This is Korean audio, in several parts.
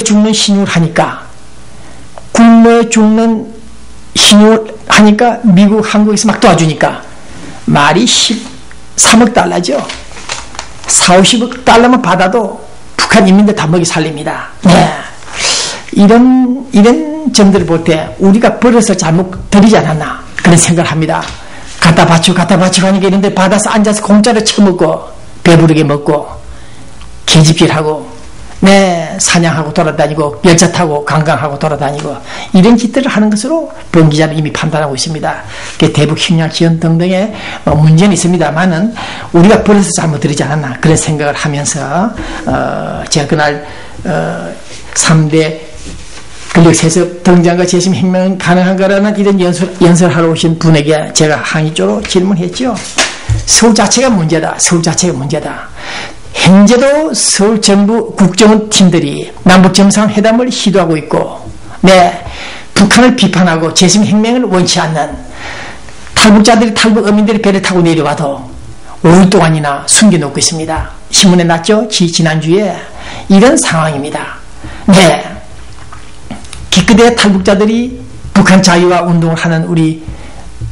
죽는 신용을 하니까, 굶어 죽는 신용을 하니까 미국, 한국에서 막 도와주니까 말이 13억 달러죠. 4, 50억 달러만 받아도 북한 인민들 다 먹이 살립니다. 네. 이런 점들을 볼 때 우리가 버릇을 잘못 들이지 않았나 그런 생각을 합니다. 갖다 바치고 하니까 이런데 받아서 앉아서 공짜로 처먹고 배부르게 먹고 계집질하고 네, 사냥하고 돌아다니고 열차 타고 관광하고 돌아다니고 이런 짓들을 하는 것으로 본 기자는 이미 판단하고 있습니다. 대북 식량 지원 등등의 문제는 있습니다만은 우리가 버릇을 잘못 들이지 않았나 그런 생각을 하면서 제가 그날 3대 근력세습 등장과 재심 혁명은 가능한가라는 이런 연설하러 오신 분에게 제가 항의적으로 질문했죠. 서울 자체가 문제다. 현재도 서울 정부 국정원 팀들이 남북정상회담을 시도하고 있고, 네, 북한을 비판하고 재심혁명을 원치 않는 탈북자들이 탈북 어민들이 배를 타고 내려와도 5일 동안이나 숨겨놓고 있습니다. 신문에 났죠? 지난주에 이런 상황입니다. 네, 기껏해 탈북자들이 북한 자유화 운동을 하는 우리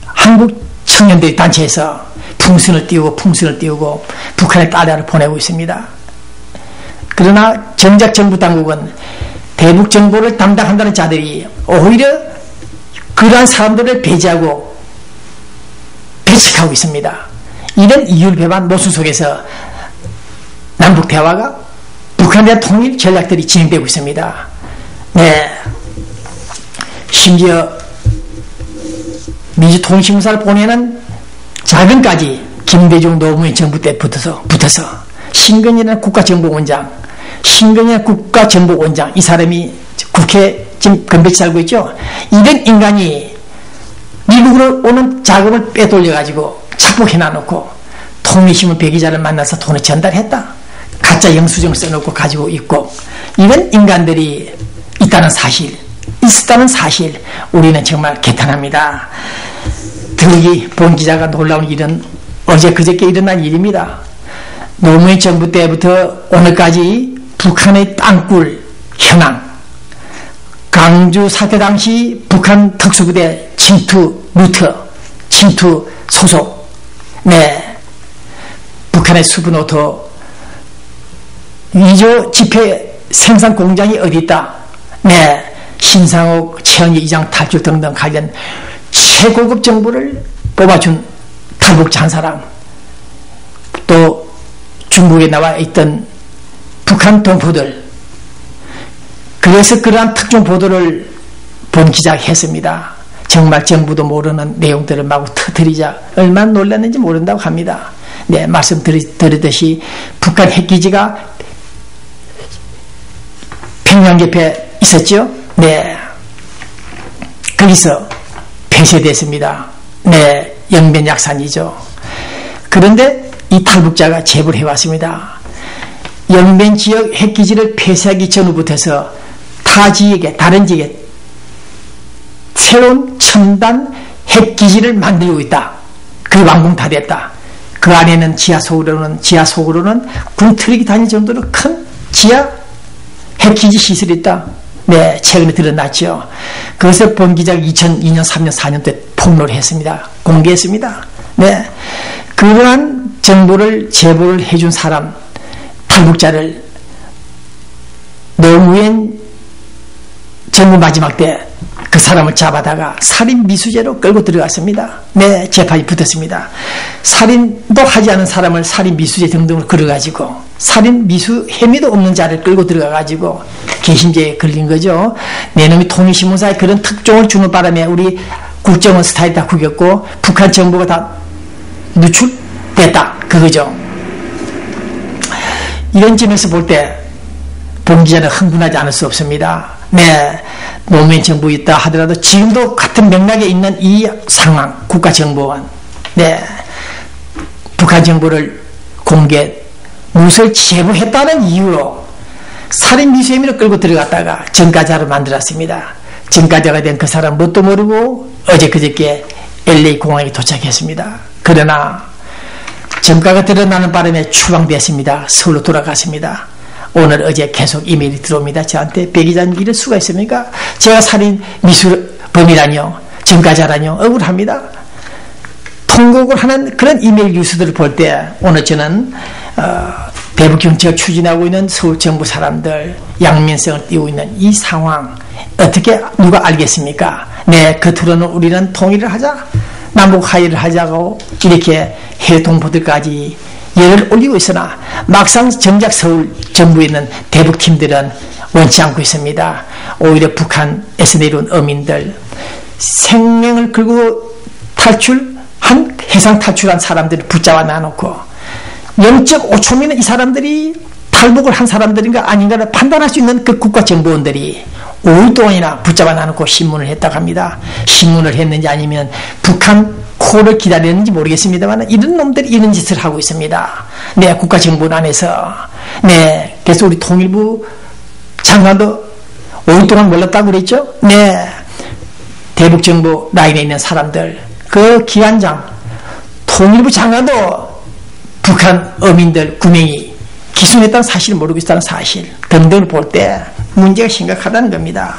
한국 청년들의 단체에서 풍선을 띄우고 북한에 달러를 보내고 있습니다. 그러나 정작 정부 당국은 대북 정보를 담당한다는 자들이 오히려 그러한 사람들을 배제하고 배척하고 있습니다. 이런 이율배반 모순 속에서 남북 대화가 북한에 대한 통일 전략들이 진행되고 있습니다. 네, 심지어 민주통일신문사를 보내는 자금까지 김대중 노무현 정부 때 붙어서 신근이라는 국가정보원장 이 사람이 국회 지금 건배치 살고 있죠. 이런 인간이 미국으로 오는 자금을 빼돌려가지고 착복해놔놓고 통일신문 배기자를 만나서 돈을 전달했다. 가짜 영수증을 써놓고 가지고 있고 이런 인간들이 있다는 사실 우리는 정말 개탄합니다. 특히 본 기자가 놀라운 일은 어제 그저께 일어난 일입니다. 노무현 정부 때부터 오늘까지 북한의 땅굴 현황, 강주 사태 당시 북한 특수부대 침투 소속, 네, 북한의 수분오토 위조 지폐 생산 공장이 어디 있다, 네, 신상옥, 최은희 이장 탈출 등등 관련 최고급 정보를 뽑아준 탈북자 한 사람, 또 중국에 나와 있던 북한 동포들, 그래서 그러한 특종 보도를 본 기자가 했습니다. 정말 정부도 모르는 내용들을 마구 터뜨리자 얼마나 놀랐는지 모른다고 합니다. 네, 말씀드렸듯이 북한 핵기지가 평양 옆에 있었죠. 네, 거기서 폐쇄됐습니다. 네, 영변약산이죠. 그런데 이 탈북자가 제보를 해왔습니다. 영변 지역 핵기지를 폐쇄하기 전후부터서 다른 지역에 새로운 첨단 핵기지를 만들고 있다. 그 완공 다 됐다. 그 안에는 지하 속으로는 군트럭이 다닐 정도로 큰 지하 핵기지 시설이 있다. 네, 최근에 드러났죠. 그것을 본 기자가 2002년, 3년, 4년 때 폭로를 했습니다. 공개했습니다. 네, 그러한 정보를 제보를 해준 사람, 탈북자를 노무현 정부 마지막 때 그 사람을 잡아다가 살인 미수죄로 끌고 들어갔습니다. 네, 재판이 붙었습니다. 살인도 하지 않은 사람을 살인 미수죄 등등으로 끌어가지고 살인 미수 혐의도 없는 자를 끌고 들어가가지고 개심죄에 걸린 거죠. 내 놈이 통일신문사에 그런 특종을 주는 바람에 우리 국정원 스타일 다 구겼고 북한 정보가 다 누출됐다, 그거죠. 이런 점에서 볼 때 본 기자는 흥분하지 않을 수 없습니다. 네, 노무현 정부 있다 하더라도 지금도 같은 맥락에 있는 이 상황, 국가정보원, 네, 북한 정보를 공개, 무엇을 제보했다는 이유로 살인 미수 혐의로 끌고 들어갔다가 전과자로 만들었습니다. 전과자가 된 그 사람 뭣도 모르고 어제 그저께 LA 공항에 도착했습니다. 그러나 전과가 드러나는 바람에 추방됐습니다. 서울로 돌아갔습니다. 오늘 어제 계속 이메일이 들어옵니다. 저한테 배 기자님 이럴 수가 있습니까? 제가 살인 미수범이라뇨, 전과자라뇨, 억울합니다. 통곡을 하는 그런 이메일 뉴스들을 볼 때 오늘 저는 대북정책을 추진하고 있는 서울 정부 사람들, 양면성을 띄우고 있는 이 상황 어떻게 누가 알겠습니까? 네, 겉으로는 우리는 통일을 하자, 남북 화해를 하자고 이렇게 해외 동포들까지 열을 올리고 있으나 막상 정작 서울 정부에 있는 대북팀들은 원치 않고 있습니다. 오히려 북한에서 내려온 어민들, 생명을 걸고 해상 탈출한 사람들을 붙잡아 놔놓고 0.5초면 이 사람들이 탈북을 한 사람들인가 아닌가를 판단할 수 있는 그 국가정보원들이 5일 동안이나 붙잡아 놔놓고 신문을 했다고 합니다. 신문을 했는지 아니면 북한 콜을 기다렸는지 모르겠습니다만 이런 놈들이 이런 짓을 하고 있습니다. 네, 국가정보원 안에서. 네, 그래서 우리 통일부 장관도 5일 동안 몰랐다고 그랬죠? 네, 대북정보 라인에 있는 사람들, 그 기관장, 통일부 장관도 북한 어민들 9명이 기소했다는 사실을 모르고 있다는 사실 등등을 볼 때 문제가 심각하다는 겁니다.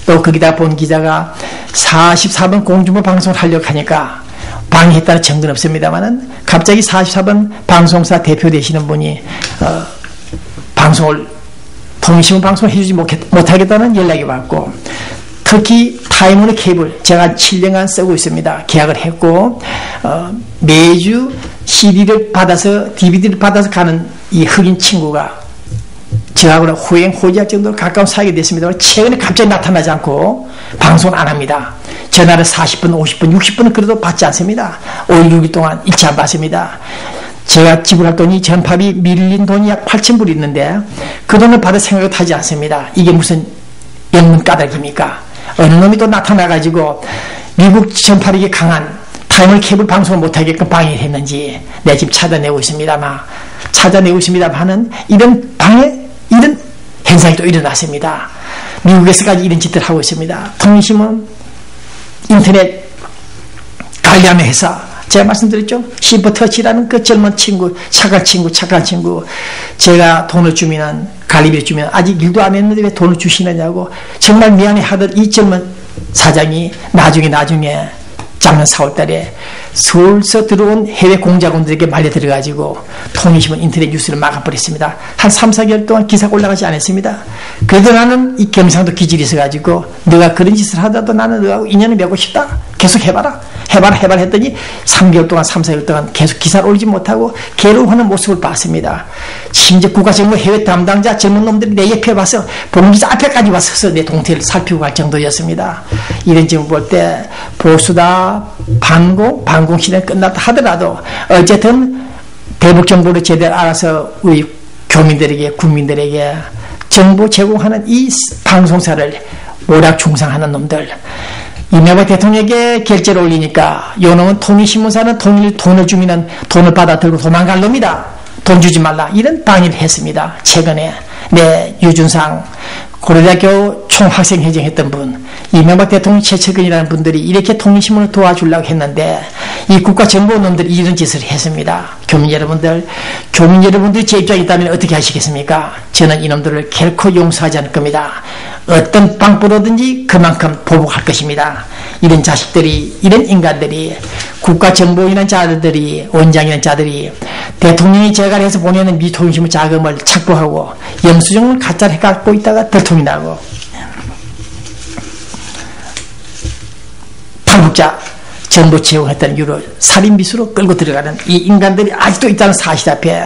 또 거기다 본 기자가 44번 공중파 방송을 하려고 하니까 방해했다는 증거는 없습니다만은 갑자기 44번 방송사 대표 되시는 분이 방송을 통신문 방송을 해주지 못하겠다는 연락이 왔고, 특히 타임원의 케이블 제가 7년간 쓰고 있습니다. 계약을 했고 매주 CD를 받아서 DVD를 받아서 가는 이 흑인 친구가 저하고는 호행호지할 정도로 가까운 사이가 됐습니다만 최근에 갑자기 나타나지 않고 방송을 안 합니다. 전화를 40분, 50분, 60분은 그래도 받지 않습니다. 5일, 6일 동안 일치 안 받습니다. 제가 지불할 돈이 전파비 밀린 돈이 약 8,000불 있는데 그 돈을 받을 생각을 하지 않습니다. 이게 무슨 영문 까닭입니까? 어느 놈이 또 나타나가지고 미국 전파력이 강한 타임을 케이블 방송을 못하게끔 방해를 했는지 내가 지금 찾아내고 있습니다만은 이런 방해, 이런 현상이 또 일어났습니다. 미국에서까지 이런 짓들 하고 있습니다. 통신문, 인터넷 관련 회사, 제가 말씀드렸죠? 시퍼터치라는 그 젊은 친구, 착한 친구, 제가 돈을 주면, 관리비를 주면 아직 일도 안 했는데 왜 돈을 주시느냐고 정말 미안해 하던 이 젊은 사장이 나중에 작년 4월달에 서울서 들어온 해외 공작원들에게 말려 들어가지고 통일신문 인터넷 뉴스를 막아버렸습니다. 한 3, 4개월 동안 기사가 올라가지 않았습니다. 그래도 나는 이 경상도 기질이 있어가지고 너가 그런 짓을 하더라도 나는 너하고 인연을 맺고 싶다. 계속 해봐라 했더니 3개월 동안 3, 4개월 동안 계속 기사를 올리지 못하고 괴로워하는 모습을 봤습니다. 심지어 국가정보 해외 담당자 젊은 놈들이 내 옆에 와서 본기자 앞에까지 와서 내 동태를 살피고 갈 정도였습니다. 이런 점을 볼 때 보수다, 반공 시대는 끝났다 하더라도 어쨌든 대북 정보를 제대로 알아서 우리 교민들에게, 국민들에게 정보 제공하는 이 방송사를 오락중상하는 놈들, 이명박 대통령에게 결제를 올리니까 요놈은 통일신문사는 돈을 주면 돈을 받아 들고 도망갈 놈이다. 돈 주지 말라. 이런 방해를 했습니다. 최근에 유준상 고려대학교 총학생회장 했던 분, 이명박 대통령 최측근이라는 분들이 이렇게 통일신문을 도와주려고 했는데 이 국가정보원놈들이 이런 짓을 했습니다. 교민 여러분들이 제 입장에 있다면 어떻게 하시겠습니까? 저는 이놈들을 결코 용서하지 않을 겁니다. 어떤 방법으로든지 그만큼 보복할 것입니다. 이런 자식들이, 이런 인간들이, 국가정보인한 자들이, 원장이라는 자들이 대통령이 재갈해서 보내는 미통신문 자금을 착보하고 영수증을 가짜로 갖고 있다가 들통이 나고 탈북자 정보 제공했다는 이유로 살인미수로 끌고 들어가는 이 인간들이 아직도 있다는 사실 앞에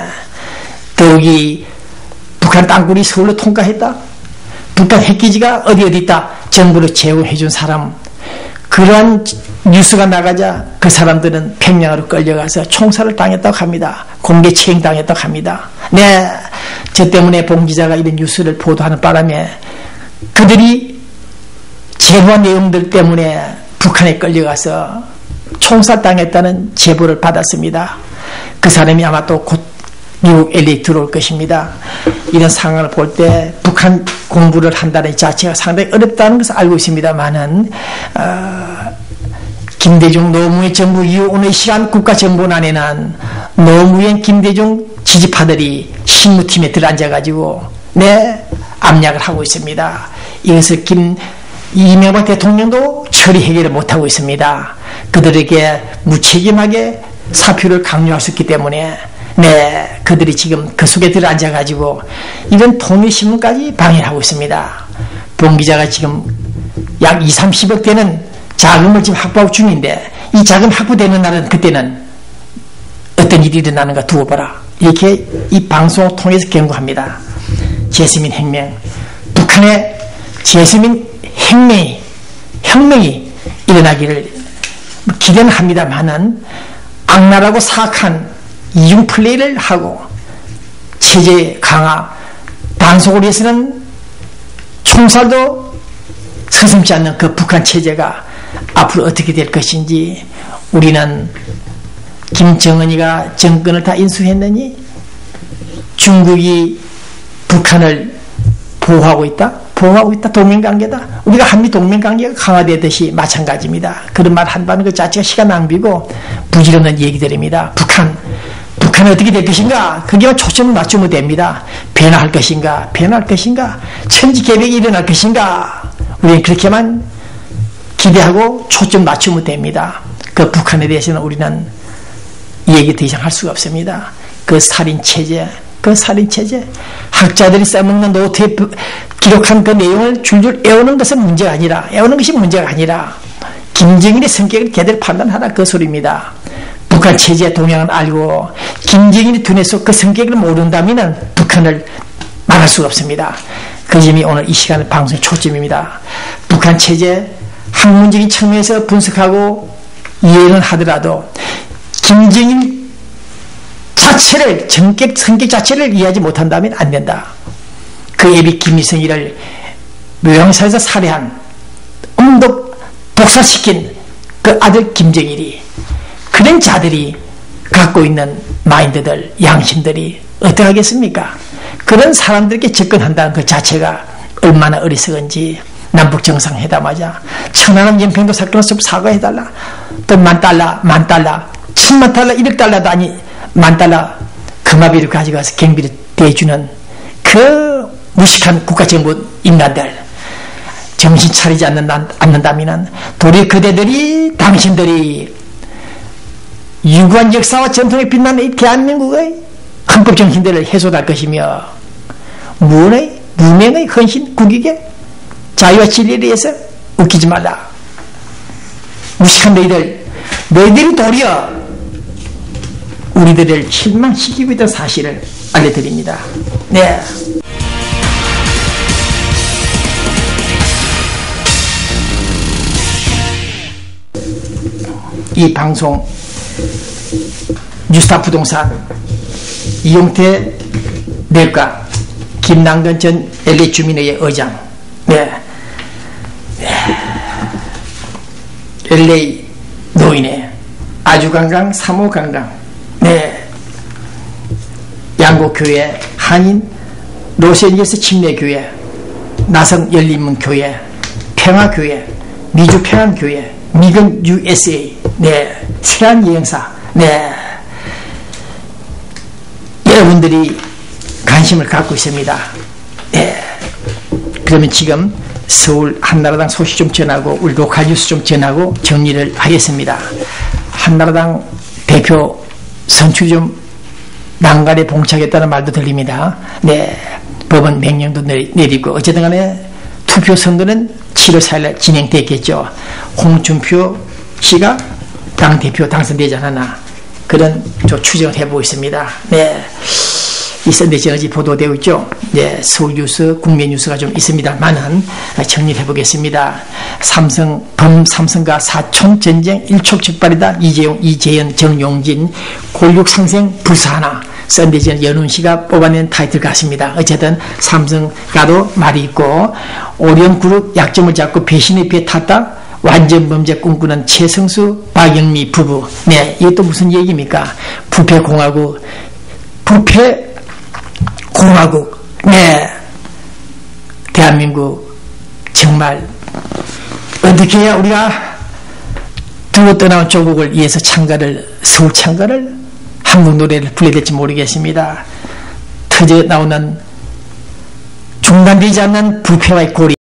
더욱이 북한 땅굴이 서울로 통과했다, 북한 핵기지가 어디 있다 정보를 제공해준 사람, 그러한 뉴스가 나가자 그 사람들은 평양으로 끌려가서 총살을 당했다고 합니다. 공개 체행당했다고 합니다. 저 때문에 봉 기자가 이런 뉴스를 보도하는 바람에 그들이 제보한 내용들 때문에 북한에 끌려가서 총살당했다는 제보를 받았습니다. 그 사람이 아마 또 곧 미국 LA 들어올 것입니다. 이런 상황을 볼 때 북한 공부를 한다는 자체가 상당히 어렵다는 것을 알고 있습니다만은 김대중 노무현 정부 이후 오늘 시간 국가정보원안에는 노무현 김대중 지지파들이 신무팀에 들어앉아가지고 네, 압력을 하고 있습니다. 이것을 이명박 대통령도 처리 해결을 못하고 있습니다. 그들에게 무책임하게 사표를 강요할 수 있기 때문에 네, 그들이 지금 그 속에 들어앉아가지고 이런 통일신문까지 방해를 하고 있습니다. 본 기자가 지금 약 2~30억 되는 자금을 지금 확보하고 중인데 이 자금 확보되는 날은 그때는 어떤 일이 일어나는가 두고 봐라. 이렇게 이 방송을 통해서 경고합니다. 재수민 혁명, 북한의 재수민 혁명이 일어나기를 기대는 합니다만은 악랄하고 사악한 이중 플레이를 하고 체제 강화, 단속을 위해서는 총살도 서슴지 않는 그 북한 체제가 앞으로 어떻게 될 것인지 우리는 김정은이가 정권을 다 인수했느니 중국이 북한을 보호하고 있다? 동맹관계다. 우리가 한미 동맹관계가 강화되듯이 마찬가지입니다. 그런 말 한다는 것 자체가 시간 낭비고 부질없는 얘기들입니다. 북한은 어떻게 될 것인가? 거기만 초점을 맞추면 됩니다. 변화할 것인가? 천지개벽이 일어날 것인가? 우리는 그렇게만 기대하고 초점 맞추면 됩니다. 그 북한에 대해서는 우리는 얘기 더 이상 할 수가 없습니다. 그 살인체제, 학자들이 써먹는 노트에 기록한 그 내용을 줄줄 애우는 것은 문제가 아니라 김정일의 성격을 제대로 판단하라 그 소리입니다. 북한 체제의 동향을 알고 김정일의 두뇌 속 그 성격을 모른다면 북한을 말할 수가 없습니다. 그 점이 오늘 이 시간의 방송의 초점입니다. 북한 체제 학문적인 측면에서 분석하고 이해는 하더라도 김정일 자체를 성격 자체를 이해하지 못한다면 안 된다. 그 애비 김일성이를 묘양사에서 살해한 독살시킨 그 아들 김정일이 그런 자들이 갖고 있는 마인드들, 양심들이 어떻게 하겠습니까? 그런 사람들에게 접근한다는 그 자체가 얼마나 어리석은지. 남북정상회담하자. 천안함 연평도 사건을 사과해달라. 또 $10,000, $10,000, 1억 달러도 아니 $10,000 금화비를 가져가서 경비를 대주는 그 무식한 국가정부 인간들 정신 차리지 않는다면 도리어 그대들이 당신들이 유구한 역사와 전통에 빛나는 이 대한민국의 헌법 정신들을 해소할 것이며 무명의 헌신 국익에 자유와 진리에 대해서 웃기지 말라. 무식한 너희들이 도리어 우리들을 실망시키고 있던 사실을 알려드립니다. 네. 이 방송 뉴스타 부동산 이용태 내과 김남근 전 LA 주민회의 의장 네. LA 노인회 아주관광 3호 관광 네. 양곡교회 한인 로스앤젤레스 침례교회 나성 열린문교회 평화교회 미주평안교회 미근 USA 네. 세안여행사 네. 여러분들이 관심을 갖고 있습니다. 네. 그러면 지금 서울 한나라당 소식 좀 전하고 우리 로컬 뉴스 좀 전하고 정리를 하겠습니다. 한나라당 대표 선출이 좀 난간에 봉착했다는 말도 들립니다. 네, 법원 명령도 내리고 어쨌든 간에 투표 선거는 7월 4일 진행됐겠죠. 홍준표 씨가 당대표 당선되지 않았나 그런 추정을 해보고 있습니다. 네. 이 썬데이 어제 보도되고 있죠. 네, 서울 뉴스, 국민 뉴스가 좀 있습니다만은 정리를 해보겠습니다. 범삼성과 사촌 전쟁 일촉즉발이다. 이재용, 이재현, 정용진, 골육 상생 불사하나. 썬데이 연훈 씨가 뽑아낸 타이틀 같습니다. 어쨌든 삼성가도 말이 있고 오리온그룹 약점을 잡고 배신의 배에 탔다. 완전 범죄 꿈꾸는 최성수, 박영미 부부. 네, 이게 또 무슨 얘기입니까? 부패공화국. 네. 대한민국, 정말, 어떻게 해야 우리가 두고 떠나온 조국을 위해서 서울 창가를, 한국 노래를 불러야 될지 모르겠습니다. 터져 나오는 중단되지 않는 부패와의 고리